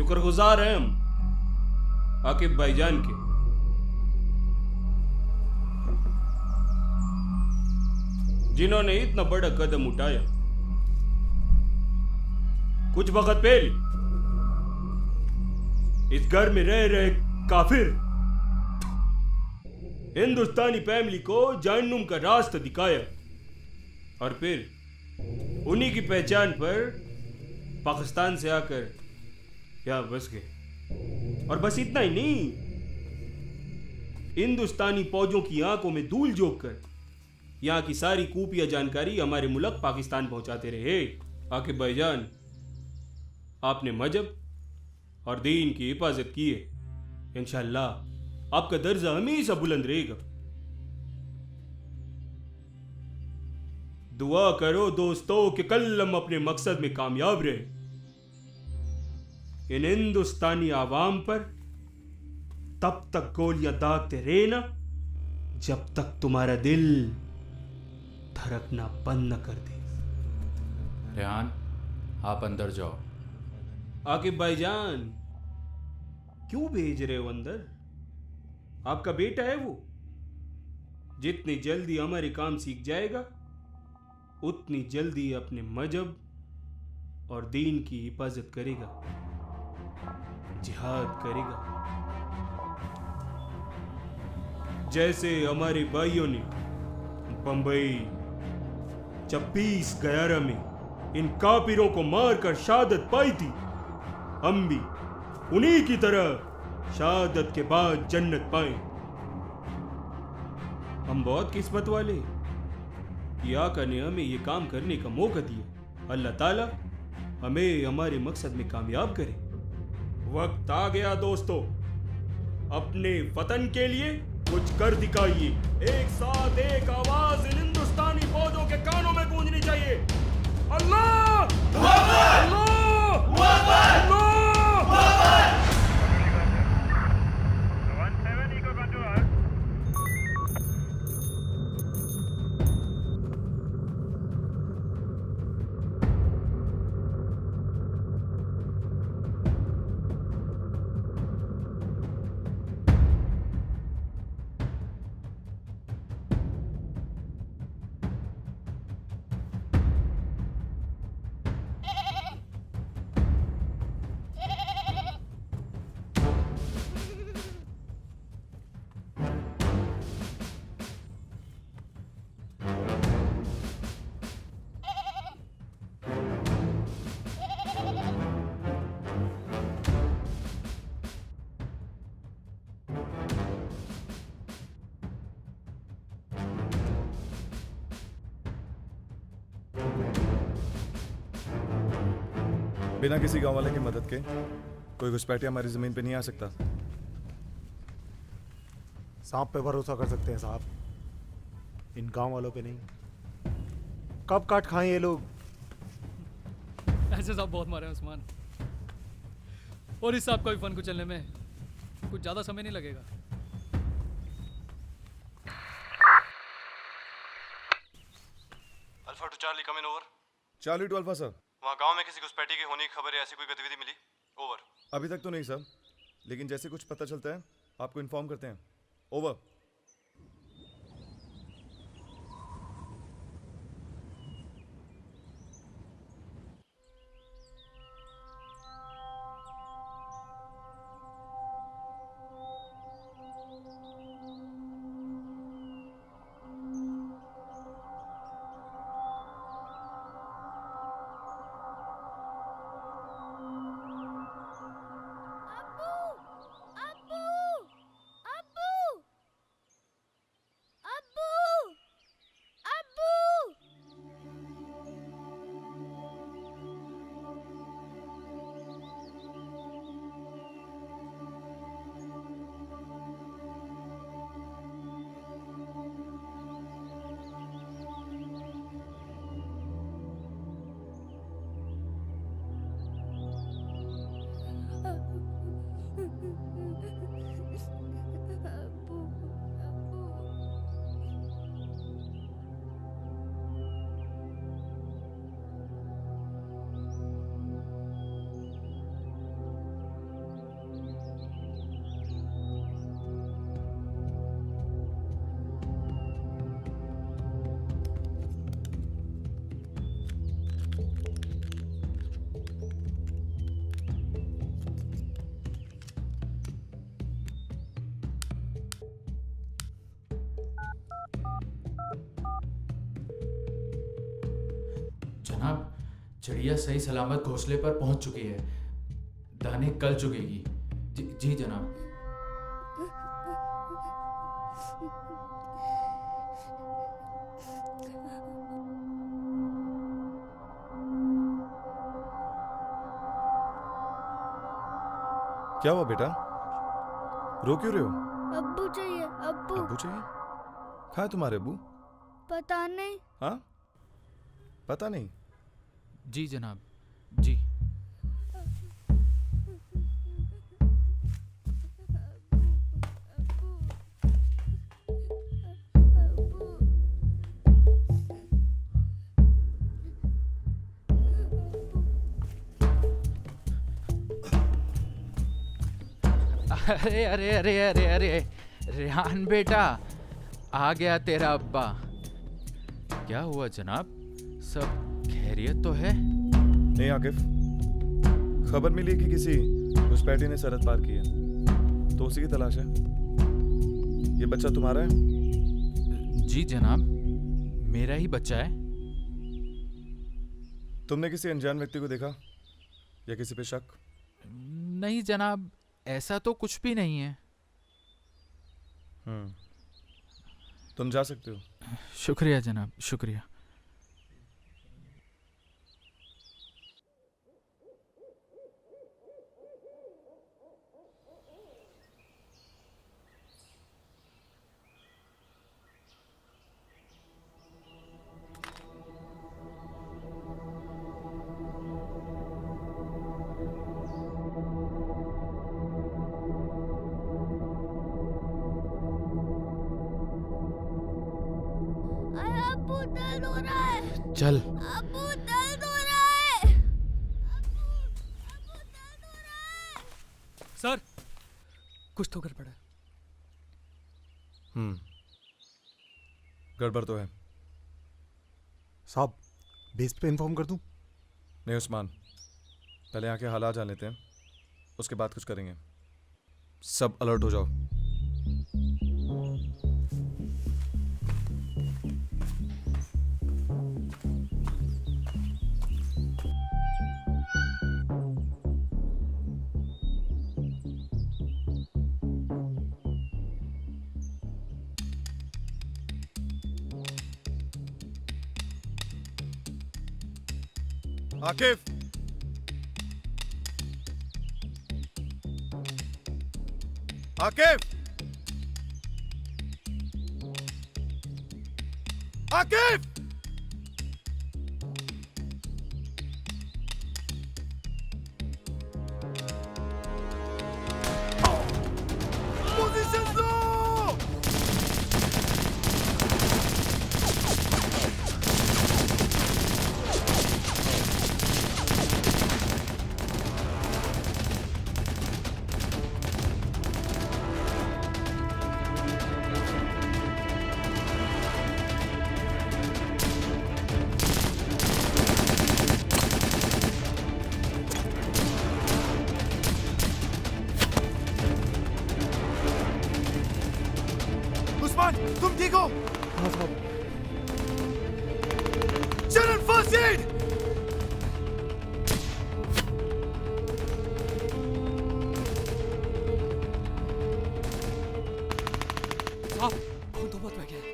शुक्रगुजार हैं हम आकिब भाईजान के। जिन्होंने इतना बड़ा कदम उठाया। कुछ वक्त पहले इस घर में रह रहे काफिर हिंदुस्तानी फैमिली को जहन्नुम का रास्ता दिखाया और फिर उन्हीं की पहचान पर पाकिस्तान से आकर यहां बस गए। और बस इतना ही नहीं, हिंदुस्तानी फौजों की आंखों में धूल झोंक कर यहाँ की सारी खुफिया जानकारी हमारे मुल्क पाकिस्तान पहुंचाते रहे। आकिब भाईजान, आपने मजहब और दीन की हिफाजत की है। इंशाअल्लाह आपका दर्जा हमेशा बुलंद रहेगा। दुआ करो दोस्तों कि कल हम अपने मकसद में कामयाब रहे। इन हिंदुस्तानी आवाम पर तब तक गोलियां दागते रहना जब तक तुम्हारा दिल धड़कना बंद न कर दे। रेहान, आप अंदर जाओ। आकिब भाईजान, क्यों भेज रहे हो अंदर? आपका बेटा है वो। जितनी जल्दी हमारे काम सीख जाएगा उतनी जल्दी अपने मजहब और दीन की हिफाजत करेगा, जिहाद करेगा। जैसे हमारे भाइयों ने बंबई 26/11 में इन काफिरों को मारकर शहादत पाई थी, हम भी उन्हीं की तरह शहादत के बाद जन्नत पाए। हम बहुत किस्मत वाले कि आका ने हमें ये काम करने का मौका दिया। अल्लाह ताला हमें हमारे मकसद में कामयाब करे। वक्त आ गया दोस्तों, अपने वतन के लिए कुछ कर दिखाइए। एक साथ एक आवाज इन हिंदुस्तानी फौजों के कानों में गूंजनी चाहिए। अल्लाह अल्लाह अल्लाह। बिना किसी गांव वाले की मदद के कोई घुसपैठिया हमारी जमीन पे नहीं आ सकता। सांप पे भरोसा कर सकते हैं साहब, इन गांव वालों पे नहीं। कब काट खाएं ये लोग। ऐसे साहब बहुत मारे हैं उस्मान, और इस सांप का भी फन कुचलने में कुछ ज्यादा समय नहीं लगेगा। Alpha to Charlie come in over. Charlie to alpha sir. वहाँ गांव में किसी घुसपैठी के होने की खबर है, ऐसी कोई गतिविधि मिली? ओवर। अभी तक तो नहीं सर, लेकिन जैसे कुछ पता चलता है आपको इन्फॉर्म करते हैं। ओवर। जनाब, चिड़िया सही सलामत घोंसले पर पहुंच चुकी है। दाने कल चुगेगी। जी जनाब। क्या हुआ बेटा? रो क्यों रहे हो? अब्बू चाहिए, अब्बू। अब्बू चाहिए? कहाँ है तुम्हारे अब्बू? पता नहीं। हाँ, पता नहीं। जी जनाब, जी। अरे अरे अरे अरे अरे रेहान बेटा, आ गया तेरा अब्बा। क्या हुआ जनाब, सब खैरियत तो है? नहीं आकिफ, खबर मिली कि किसी घुसपैठी ने सरहद पार की है, तो उसी की तलाश है। ये बच्चा तुम्हारा है? जी जनाब, मेरा ही बच्चा है। तुमने किसी अनजान व्यक्ति को देखा या किसी पे शक? नहीं जनाब, ऐसा तो कुछ भी नहीं है। तुम जा सकते हो। शुक्रिया जनाब, शुक्रिया। अरे अब्बू, दर्द हो रहा है। चल। अब्बू, दर्द हो रहा है। अब्बू, दर्द हो रहा है। सर, कुछ तो गड़बड़ है। गड़बड़ तो है। साहब, बेस पे इन्फॉर्म कर दूं? नहीं उस्मान, पहले यहाँ के हालात जान लेते हैं, उसके बाद कुछ करेंगे। सब अलर्ट हो जाओ। आकिफ, आकिफ, आकिफ, पोजीशन लो। उस्मान, तुम ठीक हो? हाँ साहब। चरण फर्स्ट एड। साहब, खून तो बहुत बह गया है।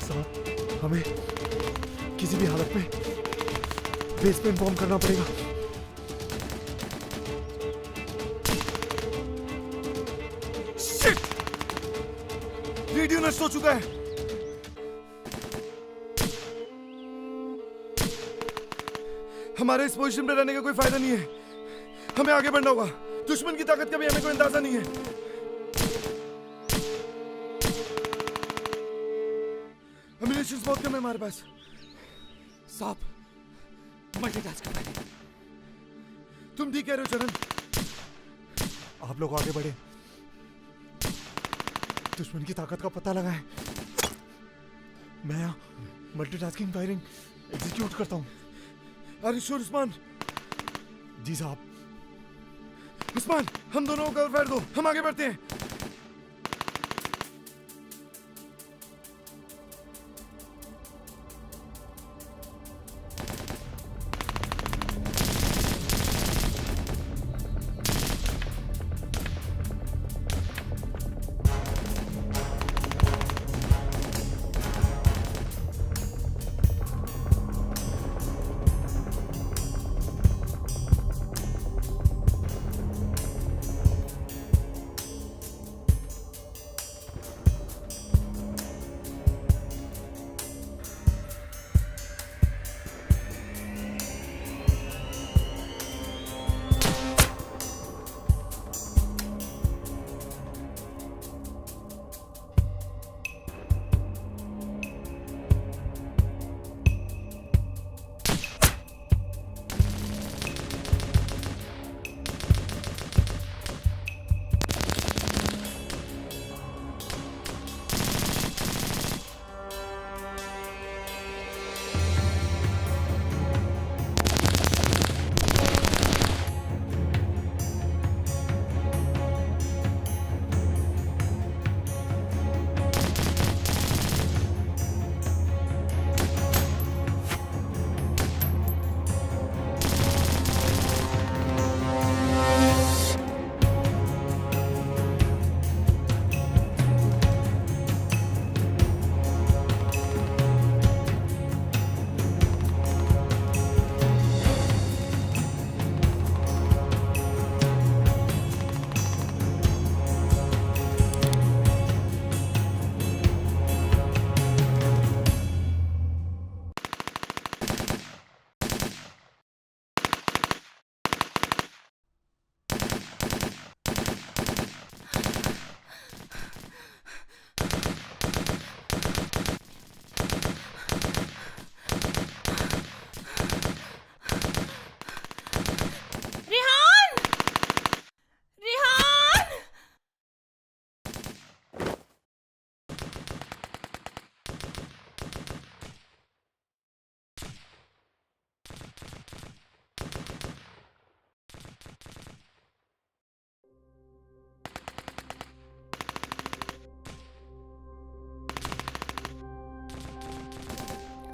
साहब, हमें किसी भी हालत में बेस पे इन्फॉर्म करना पड़ेगा। शिट! रेडियो नष्ट हो चुका है। हमारे इस पोजीशन पे रहने का कोई फायदा नहीं है, हमें आगे बढ़ना होगा। दुश्मन की ताकत का भी हमें कोई अंदाजा नहीं है। एम्युनिशंस बहुत कम है हमारे पास। साहब, मल्टीटास्क कर रहे हैं। तुम ठीक कह रहे हो चरण। आप लोग आगे बढ़े, दुश्मन की ताकत का पता लगाएं। मैं यहाँ मल्टीटास्किंग फायरिंग एग्जीक्यूट करता हूँ। अरे श्योर उस्मान? जी साहब। उस्मान, हम दोनों को कवर फायर दो, हम आगे बढ़ते हैं।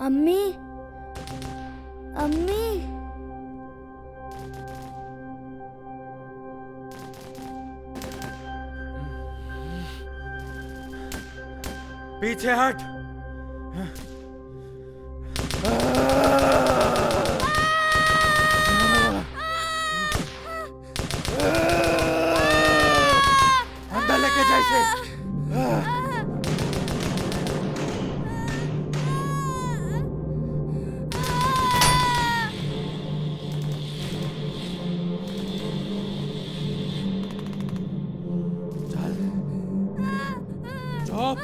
अम्मी, अम्मी, पीछे हट। अंदर लेके जा इसे। चुप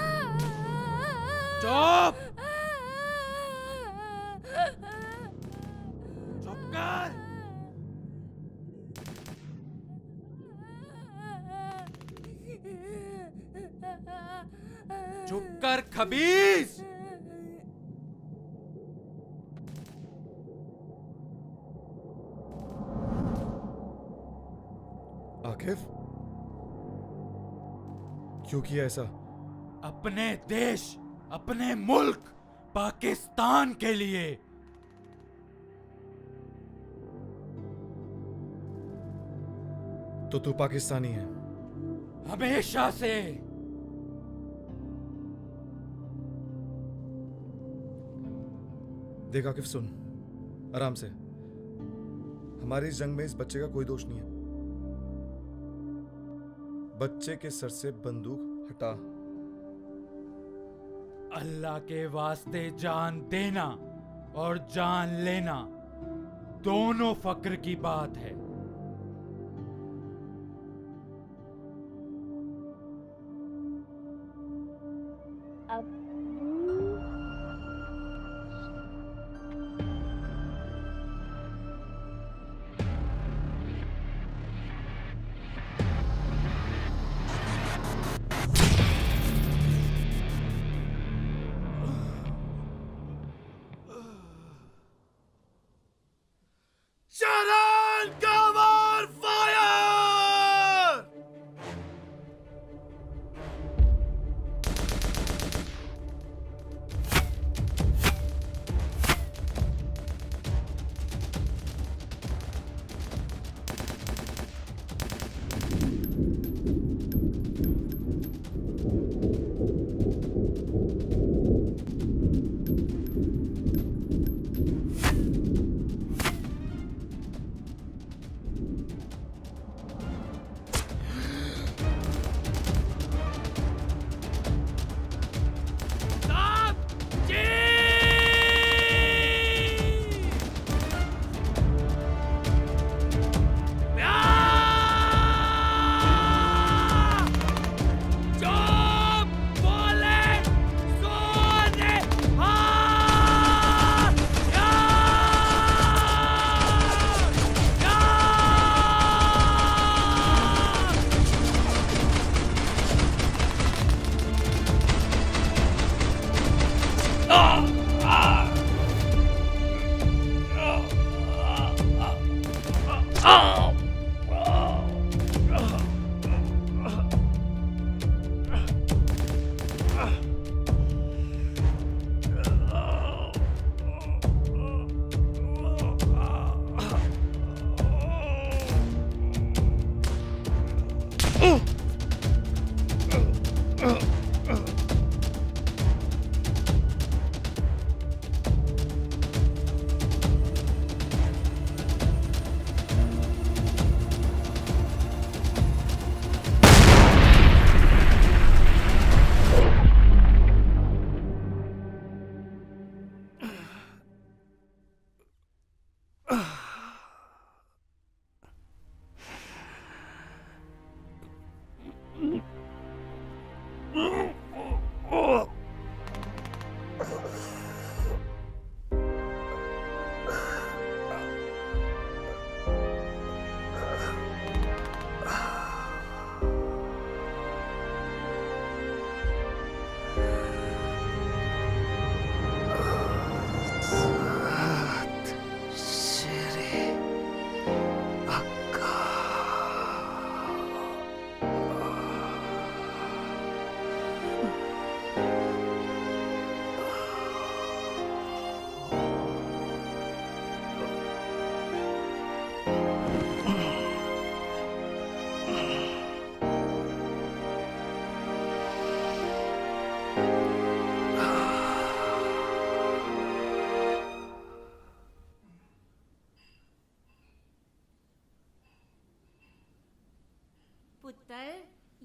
चुप चुप कर। चुप कर खबीस। आकिफ, क्यों किया ऐसा? अपने देश, अपने मुल्क पाकिस्तान के लिए। तो तू पाकिस्तानी है? हमेशा से। देख आकिफ, सुन आराम से। हमारी इस जंग में इस बच्चे का कोई दोष नहीं है। बच्चे के सर से बंदूक हटा। अल्लाह के वास्ते जान देना और जान लेना दोनों फक्र की बात है।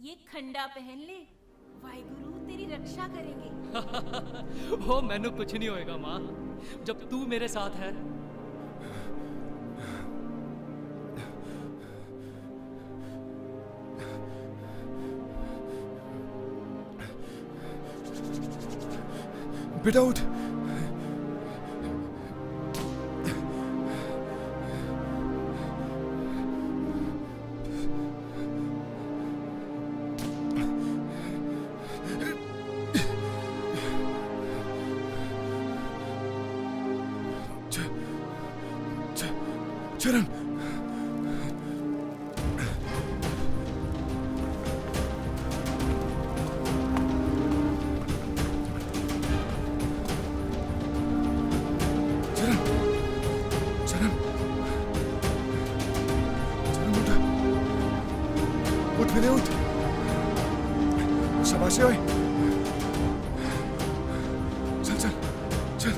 ये खंडा पहन ले, वाहिगुरु तेरी रक्षा करेंगे। ओ मैनू कुछ नहीं होएगा माँ, जब तू मेरे साथ है। बेटा उठ। चरण उठ, उठ। शाबाश ओए। चल चल चल।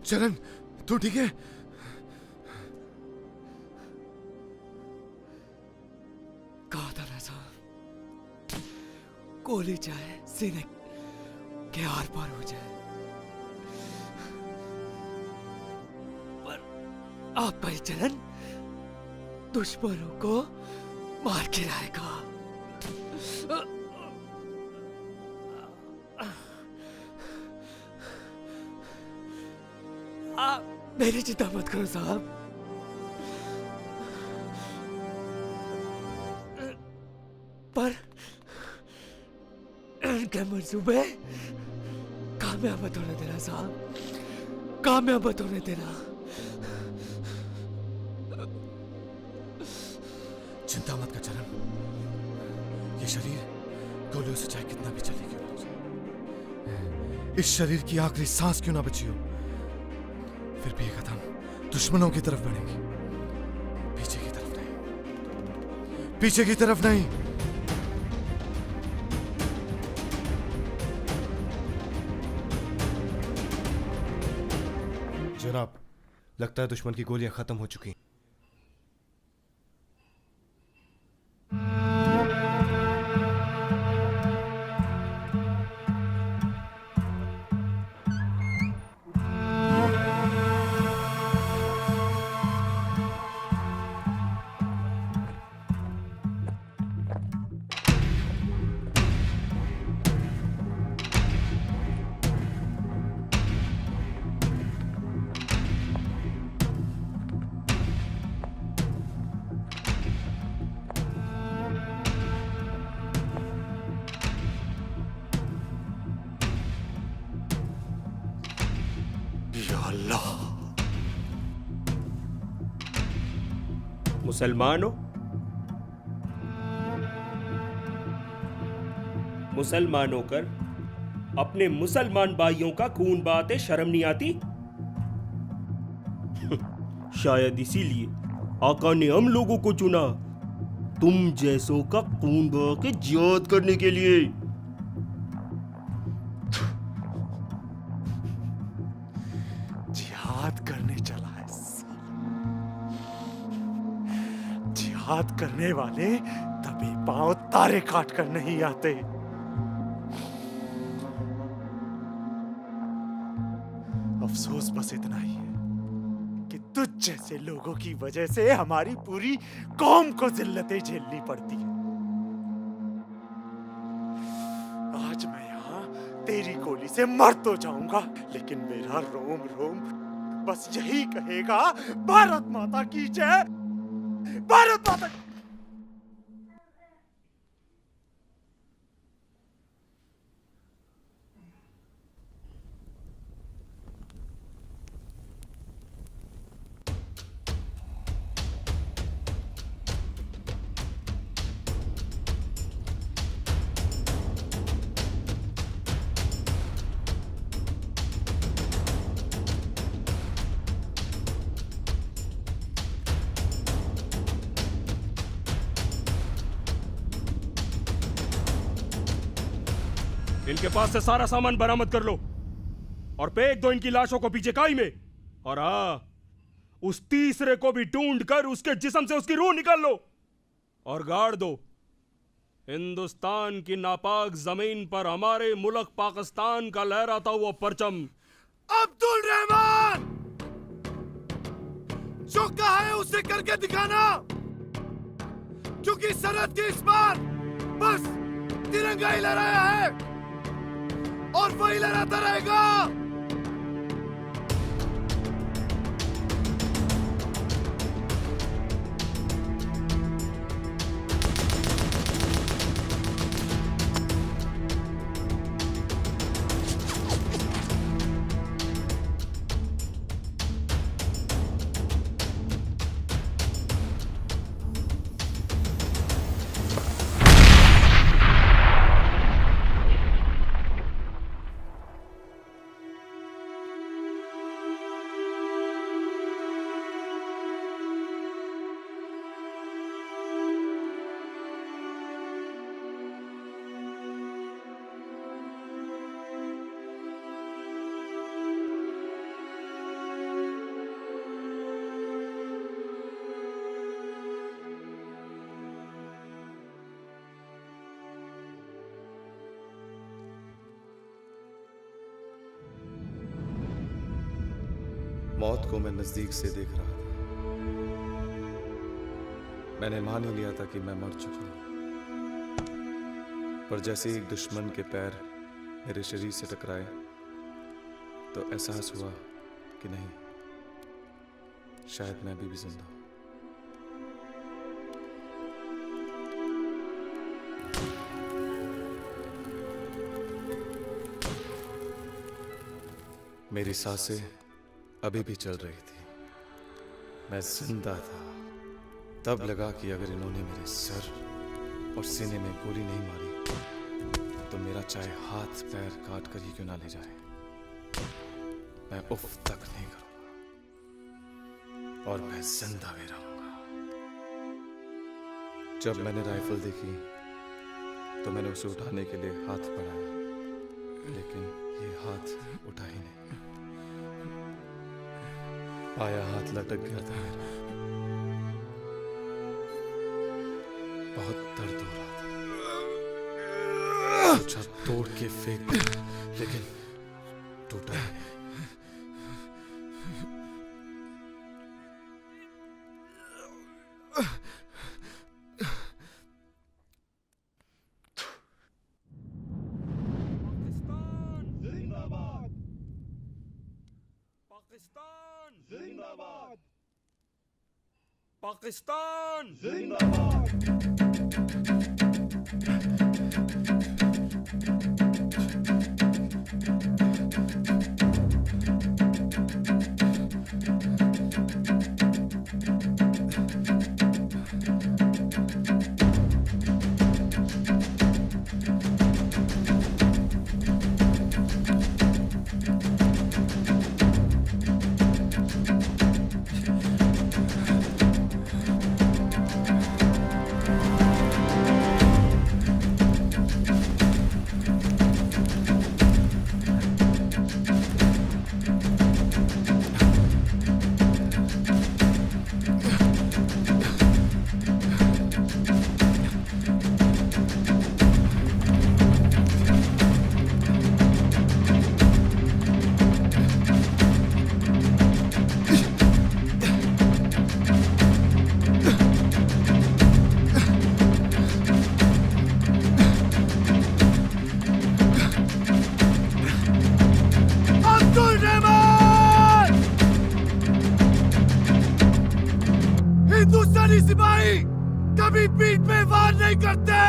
चरण तू ठीक है? कहा था ना साहब, गोली चाहे सीने के आर पार हो जाए, पर आपका ही चरण दुश्मनों को मार गिराएगा। आप मेरी चिंता मत करो साहब, पर इनके मंसूबे कामयाब मत होने देना साहब, कामयाब मत होने देना। चिंता मत कर चरण, ये शरीर गोलियों से चाहे कितना भी चले क्यों ना जाए, इस शरीर की आखिरी सांस क्यों ना बची हो, फिर भी ये कदम दुश्मनों की तरफ बढ़ेंगे, पीछे की तरफ नहीं, पीछे की तरफ नहीं। जनाब, लगता है दुश्मन की गोलियां खत्म हो चुकी हैं। मुसलमानों, मुसलमान होकर अपने मुसलमान भाइयों का खून बहाते शर्म नहीं आती? शायद इसीलिए आका ने हम लोगों को चुना, तुम जैसों का खून बहा के जिहाद करने के लिए। जिहाद करने चला है, जिहाद करने वाले तभी पांव तारे काट कर नहीं आते। अफसोस बस इतना ही है कि तुझ जैसे लोगों की वजह से हमारी पूरी कौम को जिल्लतें झेलनी पड़ती है। आज मैं यहाँ तेरी गोली से मर तो जाऊंगा, लेकिन मेरा रोम रोम बस यही कहेगा, भारत माता की जय, भारत माता। इनके पास से सारा सामान बरामद कर लो और फेंक दो इनकी लाशों को पीछे खाई में। और हाँ, उस तीसरे को भी ढूंढ कर उसके जिस्म से उसकी रूह निकाल लो और गाड़ दो। हिंदुस्तान की नापाक जमीन पर हमारे मुल्क पाकिस्तान का लहराता हुआ परचम। अब्दुल रहमान, जो कहा है उसे करके दिखाना, क्योंकि सरहद के इस पार बस तिरंगा ही लहराया है और वही लहराता रहेगा। मौत को मैं नजदीक से देख रहा था। मैंने मान ही लिया था कि मैं मर चुका हूं, पर जैसे ही एक दुश्मन के पैर मेरे शरीर से टकराए तो एहसास हुआ कि नहीं, शायद मैं अभी भी जिंदा हूं। मेरी सांसें अभी भी चल रही थी, मैं जिंदा था। तब लगा कि अगर इन्होंने मेरे सर और सीने में गोली नहीं मारी तो मेरा चाहे हाथ पैर काट कर ही क्यों ना ले जाए, मैं उफ तक नहीं करूंगा और मैं जिंदा भी रहूंगा। जब मैंने राइफल देखी तो मैंने उसे उठाने के लिए हाथ बढ़ाया, लेकिन ये हाथ उठा ही नहीं। आया हाथ लटक गया था मेरा, बहुत दर्द हो रहा था। सोचा तोड़ के फेंक दिया, लेकिन टूटा ही नहीं। पाकिस्तान हिंदुस्तानी सिपाही कभी पीठ पे वार नहीं करते।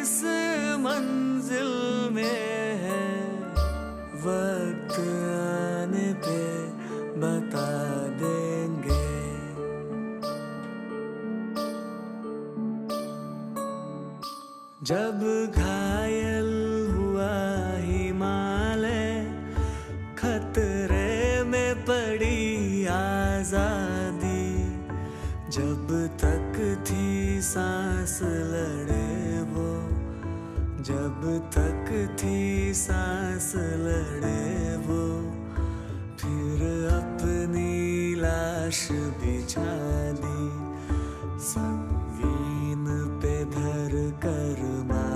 किस मंजिल में है, वक्त आने पे बता देंगे। जब घायल हुआ हिमालय, खतरे में पड़ी आजादी, जब तक थी सांस लड़े वो, जब तक थी सांस लड़े वो, फिर अपनी लाश बिछा दी संगीन पे धर कर मार